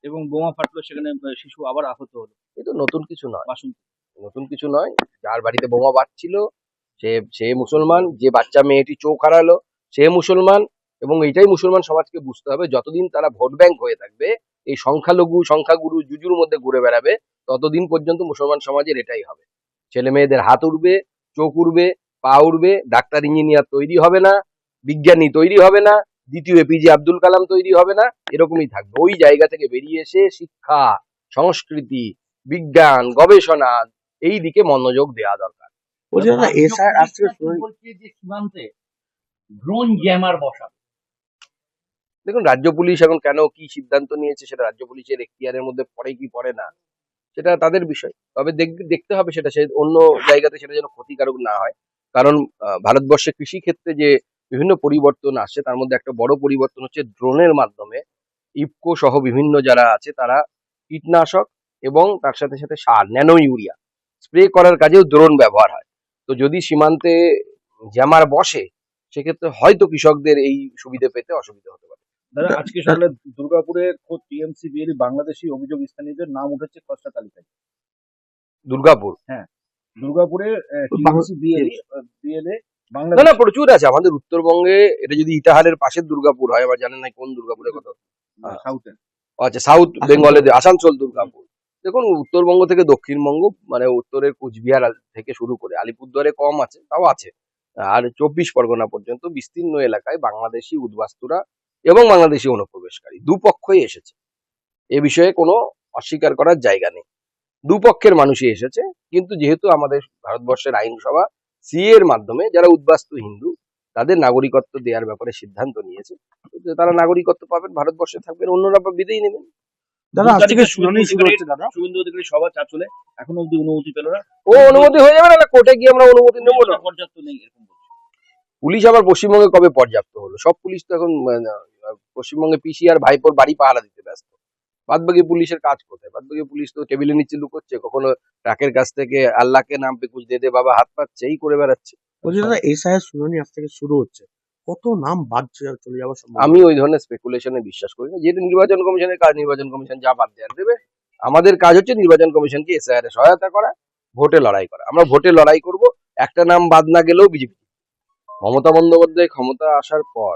এবং বোমা ফাটলো, সেখানে শিশু আবার আহত হলো। এ তো নতুন কিছু নয়, বাসন্তী। নতুন কিছু নয়। যার বাড়িতে বোমা বাজছিল সে সে মুসলমান, যে বাচ্চা মেয়েটি চোখ হারালো সে মুসলমান। এবং এটাই মুসলমান সমাজকে বুঝতে হবে, যতদিন তারা ভোট ব্যাংক হয়ে থাকবে, এই সংখ্যালঘু সংখ্যাগুরু জুজুর মধ্যে ঘুরে বেড়াবে, ততদিন পর্যন্ত মুসলমান সমাজের এটাই হবে। ছেলে মেয়েদের হাত উড়বে, চোখ উড়বে, পা উড়বে, ডাক্তার ইঞ্জিনিয়ার তৈরি হবে না, বিজ্ঞানী তৈরি হবে না, দ্বিতীয় এপিজে আব্দুল কালাম তৈরি হবে না, এরকমই থাকবে। ওই জায়গা থেকে বেরিয়ে এসে শিক্ষা, সংস্কৃতি, বিজ্ঞান, গবেষণা, এই দিকে মনোযোগ দেওয়া দরকার। বলছি দাদা, রাজ্য এসআই আজ থেকে পুলিশরা কি বলছে যে সীমান্তে ড্রোন জ্যামার বসাবে। দেখুন, রাজ্য পুলিশ এখন কেন কি সিদ্ধান্ত নিয়েছে সেটা রাজ্য পুলিশের এখতিয়ারের মধ্যে পড়ে কি পড়ে না সেটা তাদের বিষয়। তবে দেখতে হবে সেটা, সে অন্য জায়গাতে সেটা যেন ক্ষতিকারক না হয়। কারণ ভারতবর্ষে কৃষি ক্ষেত্রে যে বিভিন্ন পরিবর্তন আসছে, তার মধ্যে একটা বড় পরিবর্তন হচ্ছে ড্রোনের মাধ্যমে ইফকো সহ বিভিন্ন যারা আছে তারা কীটনাশক এবং তার সাথে সাথে সার, ন্যানো ইউরিয়া স্প্রে করার কাজেও ড্রোন ব্যবহার হয়। তো যদি সীমান্তে জ্যামার বসে, সেক্ষেত্রে হয়তো কৃষকদের এই সুবিধা পেতে অসুবিধা হতে পারে। দাদা, আজকে সকালে দুর্গাপুরে খোদ টিএমসি বিএলএ বাংলাদেশি অভিযোগ স্থানীয়দের নাম উঠেছে খসড়া তালিকায়। দুর্গাপুর? হ্যাঁ, দুর্গাপুরে টিএমসি বিএলএ না বাংলাদেশ। না, প্রচুর আছে আমাদের উত্তরবঙ্গে। এটা যদি ইটাহারের পাশের দুর্গাপুর হয়, আবার জানেন না কোন দুর্গাপুরের কথা। সাউথের। আচ্ছা, সাউথ বেঙ্গলে আসানসোল দুর্গাপুর। দেখুন, উত্তরবঙ্গ থেকে দক্ষিণবঙ্গ, মানে উত্তরের কুচবিহার থেকে শুরু করে আলিপুরদুয়ারে কম আছে, তাও আছে, আর 24 পরগনা পর্যন্ত বিস্তীর্ণ এলাকায় বাংলাদেশি উদ্বাস্তুরা এবং বাংলাদেশি অনুপ্রবেশকারী দুপক্ষই এসেছে। এ বিষয়ে কোনো অস্বীকার করার জায়গা নেই, দুপক্ষের মানুষই এসেছে। কিন্তু যেহেতু আমাদের ভারতবর্ষের আইনসভা সিএ এর মাধ্যমে যারা উদ্বাস্তু হিন্দু তাদের নাগরিকত্ব দেওয়ার ব্যাপারে সিদ্ধান্ত নিয়েছে, তো তারা নাগরিকত্ব পাবেন, ভারতবর্ষে থাকবেন, অন্যরা বিদেয় নেবেন। দাদা, আজ থেকে শুনানি শুরু হচ্ছে দাদা। শুভেন্দু অধিকারী সভা চাচলে এখনো অব্দি অনুমতি পেল না। ও অনুমতি হয়ে যাবে না, কোর্টে গিয়ে আমরা অনুমতি নেবো না? পর্যাপ্ত নেই এরকম বলছে। পুলিশ আবার পশ্চিমবঙ্গে কবে পর্যাপ্ত হলো? সব পুলিশ তো এখন পশ্চিমবঙ্গে পিসি আর ভাইপোর বাড়ি পাহারা দিতে ব্যস্ত। বাদবাকি পুলিশের কাজ কোথায়? বাদবাকি পুলিশ তো টেবিলের নিচে লুকোচ্ছে, কখনো ট্রাকের কাছ থেকে আল্লাহকে নাম পে কুছ দে দে বাবা হাত পাচ্ছে, এই করে বেড়াচ্ছে। বলছি দাদা, এসআই এর শুনানি আজ থেকে শুরু হচ্ছে, কত নাম বাদ চলে যাওয়ার সম্ভাবনা? আমি ওই ধরনের স্পেকুলেশনে বিশ্বাস করি না। যেহেতু নির্বাচন কমিশনের কাজ, নির্বাচন কমিশন যা বাদ দেওয়ার দেবে। আমাদের কাজ হচ্ছে নির্বাচন কমিশনকে এসআইআর এ সহায়তা করা, ভোটে লড়াই করা। আমরা ভোটে লড়াই করব, একটা নাম বাদ না গেলেও বিজেপি। মমতা বন্দ্যোপাধ্যায় ক্ষমতা আসার পর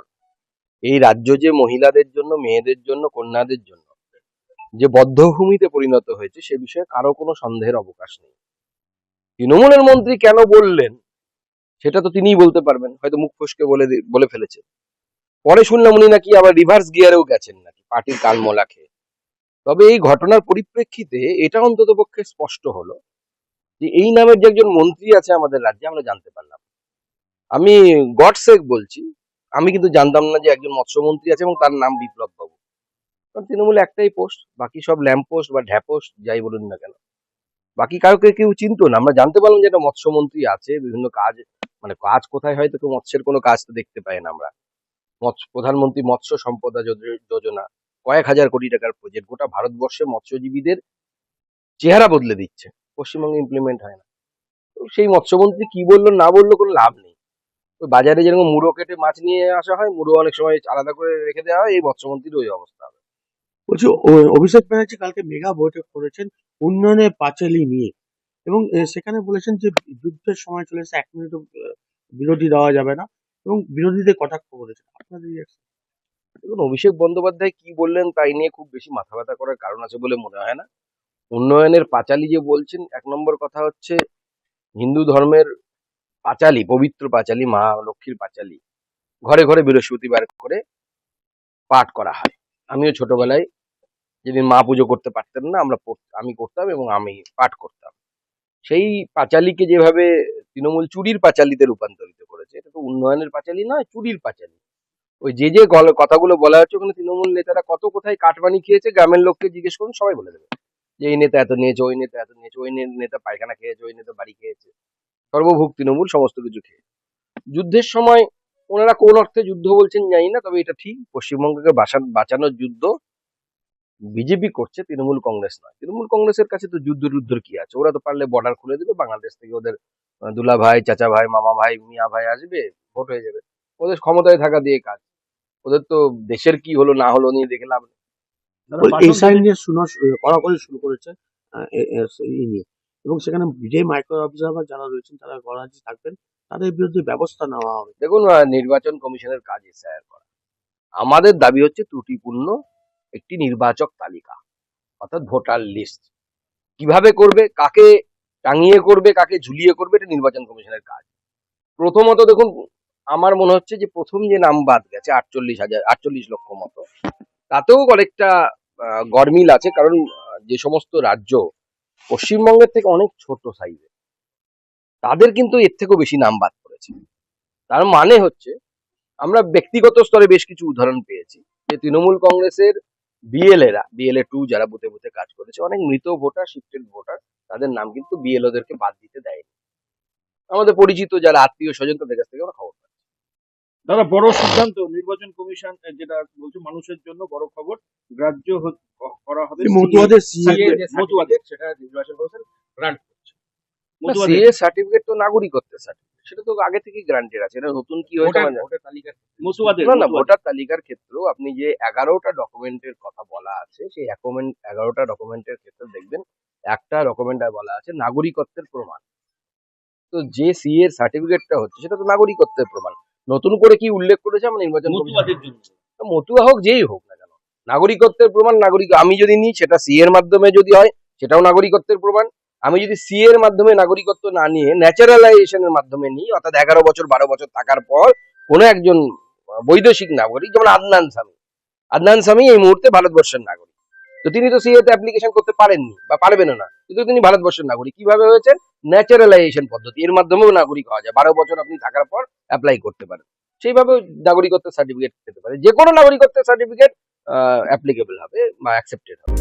এই রাজ্য যে মহিলাদের জন্য, মেয়েদের জন্য, কন্যাদের জন্য যে বধ্যভূমিতে পরিণত হয়েছে, সে বিষয়ে কারো কোনো সন্দেহের অবকাশ নেই। তৃণমূলের মন্ত্রী কেন বললেন সেটা তো তিনিই বলতে পারবেন, হয়তো মুখ ফসকে বলে ফেলেছেন। পরে শুনলাম উনি নাকি আবার রিভার্স গিয়ারেও গেছেন নাকি, পার্টির কানমলা খেয়ে। তবে এই ঘটনার পরিপ্রেক্ষিতে এটা অন্তত পক্ষে স্পষ্ট হলো যে এই নামের যে একজন মন্ত্রী আছে আমাদের রাজ্যে, আমরা জানতে পারলাম। আমি গডসেক বলছি, আমি কিন্তু জানতাম না যে একজন মৎস্যমন্ত্রী আছে এবং তার নাম বিপ্লব বাবু। কারণ তৃণমূলে একটাই পোস্ট, বাকি সব ল্যাম্প পোস্ট বা ঢ্যাপোস্ট যাই বলুন না কেন, বাকি কাউকে কেউ চিনতো না। আমরা জানতে পারলাম যে একটা মৎস্যমন্ত্রী আছে, বিভিন্ন কাজ, মানে কাজ কোথায় হয়, তো কেউ মৎস্যের কোনো কাজ তো দেখতে পায় না আমরা। প্রধানমন্ত্রী মৎস্য সম্পদা যোজনা, কয়েক হাজার কোটি টাকার প্রজেক্ট, গোটা ভারতবর্ষে মৎস্যজীবীদের চেহারা বদলে দিচ্ছে, পশ্চিমবঙ্গে ইমপ্লিমেন্ট হয় না। তো সেই মৎস্যমন্ত্রী কি বললো না বললো কোনো লাভ নেই। ওই বাজারে যেরকম মুড়ো কেটে মাছ নিয়ে আসা হয়, মুড়ো অনেক সময় আলাদা করে রেখে দেওয়া হয়, এই মৎস্যমন্ত্রীর ওই অবস্থা হবে। বলছি, অভিষেক ব্যানার্জি কালকে মেগা বৈঠক করেছেন উন্নয়নের পাঁচালী নিয়ে, এবং সেখানে বলেছেন যে যুদ্ধের সময় চলে এসে 1 মিনিটও বিরতি দেওয়া যাবে না, এবং বিরোধীদের কটাক্ষ করেছেন। আপনাদের reaction? দেখুন, অভিষেক বন্দ্যোপাধ্যায় কি বললেন তাই নিয়ে খুব বেশি মাথা ব্যথা করার কারণ আছে বলে মনে হয় না। উন্নয়নের পাঁচালী যে বলছেন, 1 নম্বর কথা হচ্ছে হিন্দু ধর্মের পাঁচালী, পবিত্র পাঁচালী, মা লক্ষ্মীর পাঁচালী ঘরে ঘরে বৃহস্পতিবার করে পাঠ করা হয়। আমিও ছোটবেলায়, যেদিন মা পুজো করতে পারতেন না, আমি করতাম এবং আমি পাঠ করতাম। সেই পাঁচালীকে যেভাবে তৃণমূল চুরির পাঁচালীতে রূপান্তরিত করেছে, এটা তো উন্নয়নের পাঁচালী নয়, চুরির পাঁচালী। ওই যে কথাগুলো বলা হচ্ছে, ওখানে তৃণমূল নেতারা কত কোথায় কাটমানি খেয়েছে, গ্রামের লোককে জিজ্ঞেস করুন, সবাই বলে দেবে যে এই নেতা এত নিয়েছে, ওই নেতা এত নিয়েছে, ওই নেতা পায়খানা খেয়েছে, ওই নেতা বাড়ি খেয়েছে। সর্বভোগ তৃণমূল সমস্ত কিছু খেয়ে। যুদ্ধের সময় ওনারা কোন অর্থে যুদ্ধ বলছেন জানি না, তবে এটা ঠিক, পশ্চিমবঙ্গকে বাঁচানোর যুদ্ধ বিজেপি করছে, তৃণমূল কংগ্রেস নয়। তৃণমূল কংগ্রেসের কাছে তো যুদ্ধের কি আছে? ওরা তো পারলে বর্ডার খুলে দেবে, বাংলাদেশ থেকে ওদের দুলা ভাই, চাচা ভাই, মামা ভাই, মিয়া ভাই আসবে, ভোট হয়ে যাবে। ওদের ক্ষমতায় থাকা দিয়ে কাজ। ওদের তো দেশের কি হলো না হলো নিয়ে দেখে লাভ নেই। দাদা, এই বাসন্তী সাইন নিয়ে কড়াকড়ি শুরু করেছে এই নিয়ে, এবং সেখানে যে মাইক্রো অবজারভার যারা রয়েছেন তারা গণরাজ্যে থাকবেন, তাদের বিরুদ্ধে ব্যবস্থা নেওয়া হবে। দেখুন, নির্বাচন কমিশনের কাজ এসআইআর করা। আমাদের দাবি হচ্ছে ত্রুটিপূর্ণ একটি নির্বাচক তালিকা, অর্থাৎ ভোটার লিস্ট। কিভাবে করবে, কাকে টাঙিয়ে করবে, কাকে ঝুলিয়ে করবে, এটা নির্বাচন কমিশনের কাজ। প্রথমত দেখুন, আমার মনে হচ্ছে যে প্রথম যে নাম বাদ গেছে 48 লক্ষ মতো, তাতেও অনেকটা গরমিল আছে, কারণ যে সমস্ত রাজ্য পশ্চিমবঙ্গের থেকে অনেক ছোট সাইজে, তাদের কিন্তু এর থেকেও বেশি নাম বাদ পড়েছে। তার মানে হচ্ছে, আমরা ব্যক্তিগত স্তরে বেশ কিছু উদাহরণ পেয়েছি যে তৃণমূল কংগ্রেসের বিএলএ 2 যারা বুথে বুথে কাজ করেছে, অনেক মৃত ভোটার, শিফটেড ভোটার, তাদের নাম কিন্তু বিএলওদেরকে বাদ দিতে দেয়নি। আমাদের পরিচিত যারা আত্মীয় স্বজন, তাদের কাছ থেকে আমরা খবর পাই। দাদা, বড় সিদ্ধান্ত নির্বাচন কমিশন যেটা বলছে, মানুষের জন্য বড় খবর, গ্রাহ্য করা হবে মতুয়াদের মতুয়াদের, সেটা নির্বাচন কমিশন গ্রান্ট করছে। মতুয়াদের সিএ সার্টিফিকেট তো নাগরিকত্বের সার্টিফিকেট, সেটা তো আগে থেকেই গ্রান্টেড আছে। এটা নতুন কি হয়েছে ভোটার মানে ভোটার তালিকার মতুয়াদের না না, মতুয়াদের। ভোটার তালিকার ক্ষেত্রেও আপনি যে 11টা ডকুমেন্টের কথা বলা আছে, সেই 11টা ডকুমেন্টের ক্ষেত্রে দেখবেন একটা ডকুমেন্টে বলা আছে নাগরিকত্বের প্রমাণ। তো যে সিএ সার্টিফিকেটটা হচ্ছে, সেটা তো নাগরিকত্বের প্রমাণ। নতুন করে কি উল্লেখ করেছে আমরা নির্বাচন কমিশন? মতুয়াদের জন্য মতুয়া হোক, যেই হোক না কেন, নাগরিকত্বের প্রমাণ। আমি যদি নিই, সেটা সি এর মাধ্যমে যদি হয়, সেটাও নাগরিকত্বের প্রমাণ। আমি যদি সি এর মাধ্যমে নাগরিকত্ব না নিয়ে ন্যাচারালাইজেশনের মাধ্যমে নিই, অর্থাৎ 11 বছর 12 বছর থাকার পর কোনো একজন বৈদেশিক নাগরিক, যেমন আদনান সামি এই মুহূর্তে ভারতবর্ষের নাগরিক, তো তিনি তো সিএ তে অ্যাপ্লিকেশন করতে পারেননি বা পারবেন না, কিন্তু তিনি ভারতবর্ষের নাগরিক। কিভাবে হয়েছে? ন্যাচারালাইজেশন পদ্ধতি, এর মাধ্যমেও নাগরিক হওয়া যায়। 12 বছর আপনি থাকার পর অ্যাপ্লাই করতে পারেন, সেইভাবে নাগরিকত্বের সার্টিফিকেট পেতে পারে। যে কোনো নাগরিকত্বের সার্টিফিকেট অ্যাপ্লিকেবল হবে বা অ্যাকসেপ্টেড হবে।